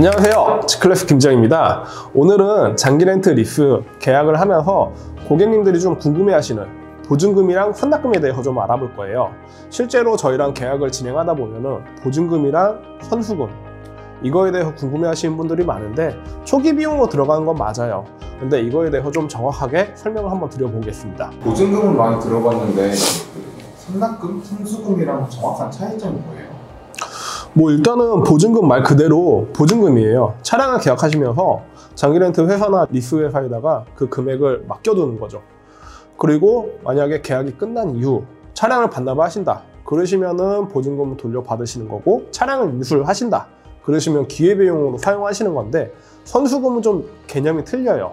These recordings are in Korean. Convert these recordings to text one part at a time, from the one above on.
안녕하세요, G클래스 김지영입니다. 오늘은 장기 렌트 리스 계약을 하면서 고객님들이 좀 궁금해하시는 보증금이랑 선납금에 대해서 좀 알아볼 거예요. 실제로 저희랑 계약을 진행하다 보면은 보증금이랑 선수금 이거에 대해서 궁금해하시는 분들이 많은데 초기 비용으로 들어가는 건 맞아요. 근데 이거에 대해서 좀 정확하게 설명을 한번 드려보겠습니다. 보증금은 많이 들어봤는데 선납금, 선수금이랑 정확한 차이점이 뭐예요? 일단은 보증금 말 그대로 보증금이에요. 차량을 계약하시면서 장기 렌트 회사나 리스 회사에다가 그 금액을 맡겨두는 거죠. 그리고 만약에 계약이 끝난 이후 차량을 반납을 하신다 그러시면은 보증금을 돌려받으시는 거고, 차량을 인수하신다 그러시면 기회비용으로 사용하시는 건데, 선수금은 좀 개념이 틀려요.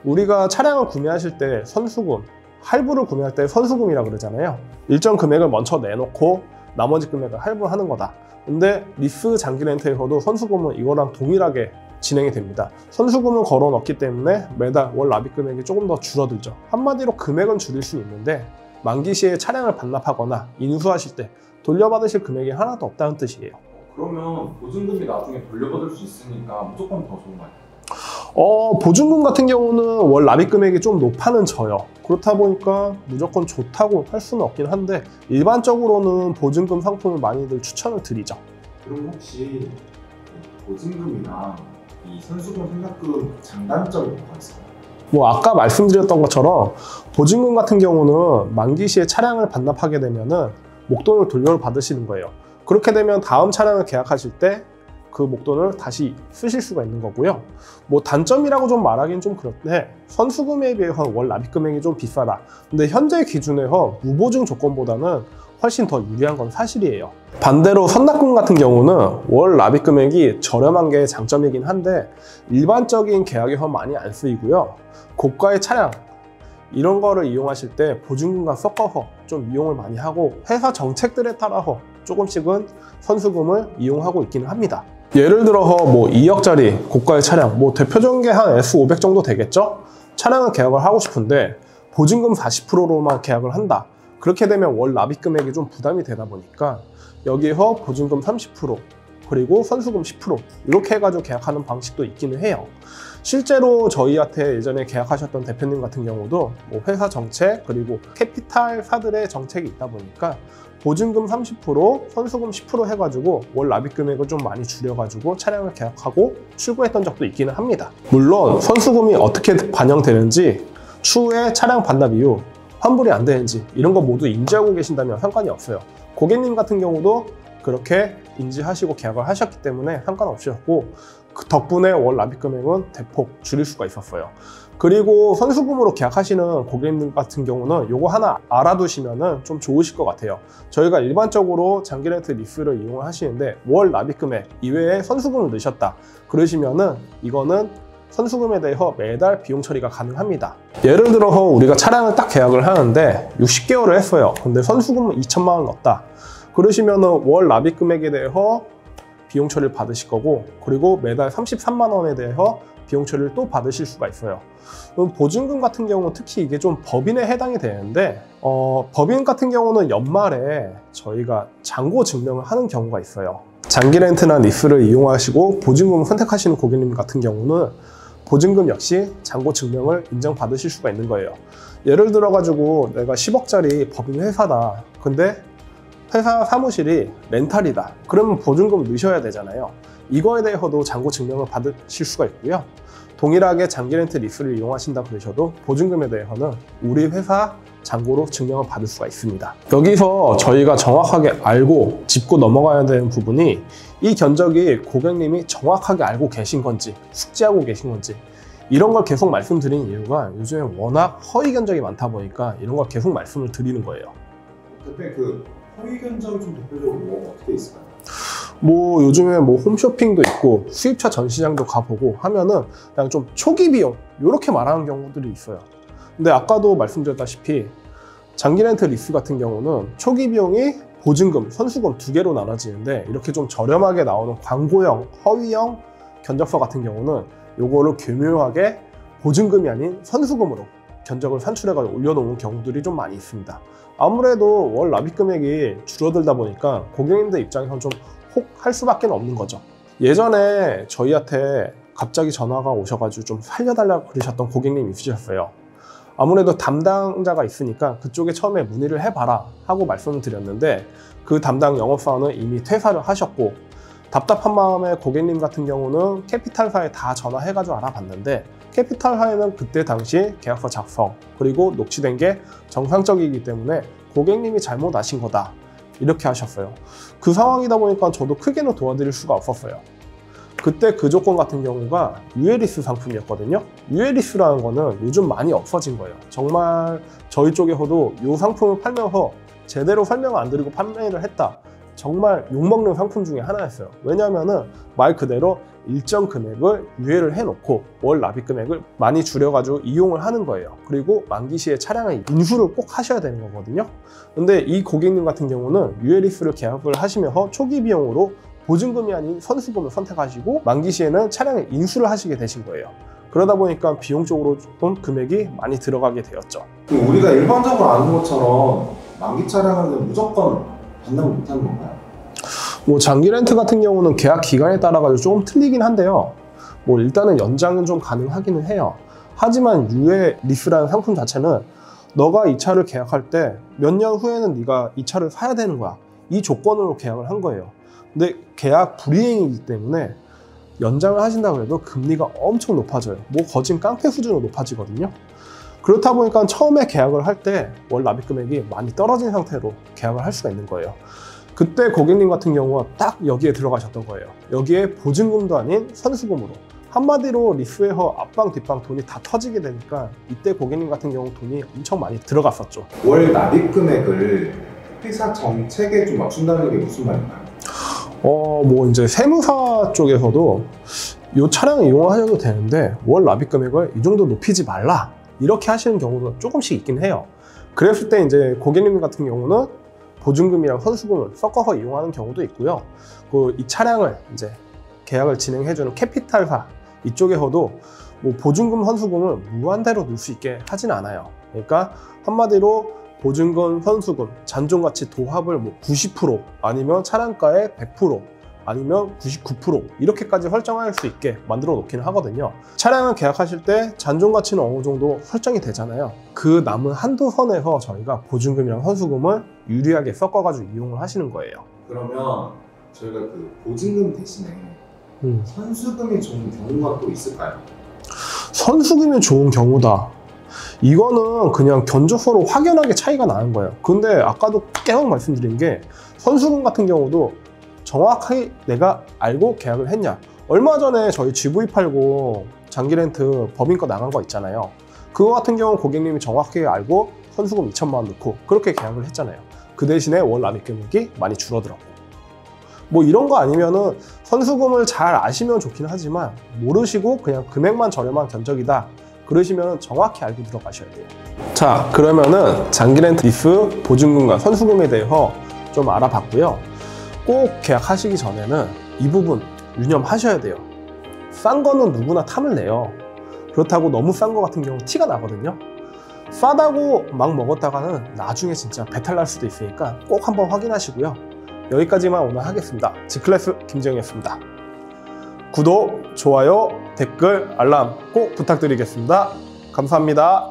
우리가 차량을 구매하실 때 선수금, 할부를 구매할 때 선수금이라고 그러잖아요. 일정 금액을 먼저 내놓고 나머지 금액을 할부하는 거다. 근데 리스 장기 렌트에서도 선수금은 이거랑 동일하게 진행이 됩니다. 선수금을 걸어 넣기 때문에 매달 월 납입 금액이 조금 더 줄어들죠. 한마디로 금액은 줄일 수 있는데 만기 시에 차량을 반납하거나 인수하실 때 돌려받으실 금액이 하나도 없다는 뜻이에요. 그러면 보증금이 나중에 돌려받을 수 있으니까 무조건 더 좋은 거 아니에요? 보증금 같은 경우는 월 납입 금액이 좀 높아는 져요. 그렇다 보니까 무조건 좋다고 할 수는 없긴 한데 일반적으로는 보증금 상품을 많이들 추천을 드리죠. 그럼 혹시 보증금이랑 이 선수금, 선납금 장단점이 뭐가 있을까요? 아까 말씀드렸던 것처럼 보증금 같은 경우는 만기 시에 차량을 반납하게 되면은 목돈을 돌려받으시는 거예요. 그렇게 되면 다음 차량을 계약하실 때 그 목돈을 다시 쓰실 수가 있는 거고요. 단점이라고 좀 말하기는 좀 그런데 선수금에 비해서 월 납입 금액이 좀 비싸다. 근데 현재 기준에서 무보증 조건보다는 훨씬 더 유리한 건 사실이에요. 반대로 선납금 같은 경우는 월 납입 금액이 저렴한 게 장점이긴 한데 일반적인 계약에서 많이 안 쓰이고요. 고가의 차량 이런 거를 이용하실 때 보증금과 섞어서 좀 이용을 많이 하고, 회사 정책들에 따라서 조금씩은 선수금을 이용하고 있기는 합니다. 예를 들어서 2억짜리 고가의 차량, 대표적인 게 한 S500 정도 되겠죠? 차량을 계약을 하고 싶은데 보증금 40%로만 계약을 한다. 그렇게 되면 월 납입 금액이 좀 부담이 되다 보니까 여기에서 보증금 30% 그리고 선수금 10% 이렇게 해가지고 계약하는 방식도 있기는 해요. 실제로 저희한테 예전에 계약하셨던 대표님 같은 경우도 회사 정책 그리고 캐피탈사들의 정책이 있다 보니까 보증금 30%, 선수금 10% 해가지고 월 납입 금액을 좀 많이 줄여가지고 차량을 계약하고 출고했던 적도 있기는 합니다. 물론 선수금이 어떻게 반영되는지, 추후에 차량 반납 이후 환불이 안 되는지 이런 거 모두 인지하고 계신다면 상관이 없어요. 고객님 같은 경우도 그렇게 인지하시고 계약을 하셨기 때문에 상관없으셨고, 그 덕분에 월 납입 금액은 대폭 줄일 수가 있었어요. 그리고 선수금으로 계약하시는 고객님 같은 경우는 요거 하나 알아두시면 좀 좋으실 것 같아요. 저희가 일반적으로 장기 렌트 리스를 이용을 하시는데 월 납입 금액 이외에 선수금을 넣으셨다 그러시면은 이거는 선수금에 대해서 매달 비용 처리가 가능합니다. 예를 들어서 우리가 차량을 딱 계약을 하는데 60개월을 했어요. 근데 선수금은 2천만 원 넣었다 그러시면은 월 납입 금액에 대해서 비용 처리를 받으실 거고, 그리고 매달 33만 원에 대해서 비용 처리를 또 받으실 수가 있어요. 보증금 같은 경우는 특히 이게 좀 법인에 해당이 되는데 법인 같은 경우는 연말에 저희가 잔고 증명을 하는 경우가 있어요. 장기 렌트나 리스를 이용하시고 보증금을 선택하시는 고객님 같은 경우는 보증금 역시 잔고 증명을 인정받으실 수가 있는 거예요. 예를 들어 가지고 내가 10억짜리 법인 회사다. 근데 회사 사무실이 렌탈이다. 그러면 보증금 넣으셔야 되잖아요. 이거에 대해서도 잔고 증명을 받으실 수가 있고요. 동일하게 장기 렌트 리스를 이용하신다 그러셔도 보증금에 대해서는 우리 회사 잔고로 증명을 받을 수가 있습니다. 여기서 저희가 정확하게 알고 짚고 넘어가야 되는 부분이, 이 견적이 고객님이 정확하게 알고 계신 건지 숙지하고 계신 건지 이런 걸 계속 말씀드리는 이유가 요즘에 워낙 허위 견적이 많다 보니까 이런 걸 계속 말씀을 드리는 거예요. 그때 허위 견적이 좀 대표적으로 어떻게 있을까요? 요즘에 홈쇼핑도 있고 수입차 전시장도 가보고 하면은 그냥 좀 초기 비용 이렇게 말하는 경우들이 있어요. 근데 아까도 말씀드렸다시피 장기 렌트 리스 같은 경우는 초기 비용이 보증금, 선수금 두 개로 나눠지는데, 이렇게 좀 저렴하게 나오는 광고형, 허위형 견적서 같은 경우는 요거를 교묘하게 보증금이 아닌 선수금으로 견적을 산출해가지고 올려놓은 경우들이 좀 많이 있습니다. 아무래도 월 납입 금액이 줄어들다 보니까 고객님들 입장에서는 좀 혹 할 수밖에 없는 거죠. 예전에 저희한테 갑자기 전화가 오셔가지고 좀 살려달라고 그러셨던 고객님이 있으셨어요. 아무래도 담당자가 있으니까 그쪽에 처음에 문의를 해봐라 하고 말씀을 드렸는데 그 담당 영업사원은 이미 퇴사를 하셨고, 답답한 마음에 고객님 같은 경우는 캐피탈사에 다 전화해가지고 알아봤는데 캐피탈사에는 그때 당시 계약서 작성 그리고 녹취된 게 정상적이기 때문에 고객님이 잘못 아신 거다 이렇게 하셨어요. 그 상황이다 보니까 저도 크게는 도와드릴 수가 없었어요. 그때 그 조건 같은 경우가 유에리스 상품이었거든요. 유에리스라는 거는 요즘 많이 없어진 거예요. 정말 저희 쪽에서도 이 상품을 팔면서 제대로 설명을 안 드리고 판매를 했다, 정말 욕먹는 상품 중에 하나였어요. 왜냐하면은 말 그대로 일정 금액을 유예를 해놓고 월 납입 금액을 많이 줄여가지고 이용을 하는 거예요. 그리고 만기 시에 차량의 인수를 꼭 하셔야 되는 거거든요. 근데 이 고객님 같은 경우는 유에리스를 계약을 하시면서 초기 비용으로 보증금이 아닌 선수금을 선택하시고 만기 시에는 차량의 인수를 하시게 되신 거예요. 그러다 보니까 비용적으로 조금 금액이 많이 들어가게 되었죠. 우리가 일반적으로 아는 것처럼 만기 차량은 무조건 반납을 못하는 건가요? 뭐 장기 렌트 같은 경우는 계약 기간에 따라 가지고 조금 틀리긴 한데요. 뭐 일단은 연장은 좀 가능하기는 해요. 하지만 유예 리스라는 상품 자체는 너가 이 차를 계약할 때 몇 년 후에는 네가 이 차를 사야 되는 거야, 이 조건으로 계약을 한 거예요. 근데 계약 불이행이기 때문에 연장을 하신다고 해도 금리가 엄청 높아져요. 뭐 거진 깡패 수준으로 높아지거든요. 그렇다 보니까 처음에 계약을 할 때 월 납입 금액이 많이 떨어진 상태로 계약을 할 수가 있는 거예요. 그때 고객님 같은 경우가 딱 여기에 들어가셨던 거예요. 여기에 보증금도 아닌 선수금으로. 한마디로 리스에서 앞방 뒷방 돈이 다 터지게 되니까 이때 고객님 같은 경우 돈이 엄청 많이 들어갔었죠. 월 납입 금액을 회사 정책에 좀 맞춘다는 게 무슨 말인가요? 뭐 이제 세무사 쪽에서도 이 차량을 이용하셔도 되는데 월 납입 금액을 이 정도 높이지 말라 이렇게 하시는 경우도 조금씩 있긴 해요. 그랬을 때 이제 고객님 같은 경우는 보증금이랑 선수금을 섞어서 이용하는 경우도 있고요. 이 차량을 이제 계약을 진행해주는 캐피탈사 이쪽에서도 뭐 보증금, 선수금을 무한대로 넣을 수 있게 하진 않아요. 그러니까 한마디로 보증금, 선수금, 잔존가치 도합을 뭐 90% 아니면 차량가의 100% 아니면 99% 이렇게까지 설정할 수 있게 만들어 놓기는 하거든요. 차량을 계약하실 때 잔존가치는 어느 정도 설정이 되잖아요. 그 남은 한도 선에서 저희가 보증금이랑 선수금을 유리하게 섞어가지고 이용을 하시는 거예요. 그러면 저희가 그 보증금 대신에 선수금이 좋은 경우가 또 있을까요? 선수금이 좋은 경우다. 이거는 그냥 견적서로 확연하게 차이가 나는 거예요. 근데 아까도 계속 말씀드린 게 선수금 같은 경우도 정확하게 내가 알고 계약을 했냐. 얼마 전에 저희 GV80 장기 렌트 법인거 나간 거 있잖아요. 그거 같은 경우는 고객님이 정확하게 알고 선수금 2천만 원 넣고 그렇게 계약을 했잖아요. 그 대신에 월 납입 금액이 많이 줄어들었고, 뭐 이런 거 아니면은 선수금을 잘 아시면 좋긴 하지만 모르시고 그냥 금액만 저렴한 견적이다 그러시면 정확히 알고 들어가셔야 돼요. 자, 그러면은 장기 렌트 리스 보증금과 선수금에 대해서 좀 알아봤고요. 꼭 계약하시기 전에는 이 부분 유념하셔야 돼요. 싼 거는 누구나 탐을 내요. 그렇다고 너무 싼 거 같은 경우 티가 나거든요. 싸다고 막 먹었다가는 나중에 진짜 배탈 날 수도 있으니까 꼭 한번 확인하시고요. 여기까지만 오늘 하겠습니다. G클래스 김재영이었습니다. 구독, 좋아요, 댓글, 알람 꼭 부탁드리겠습니다. 감사합니다.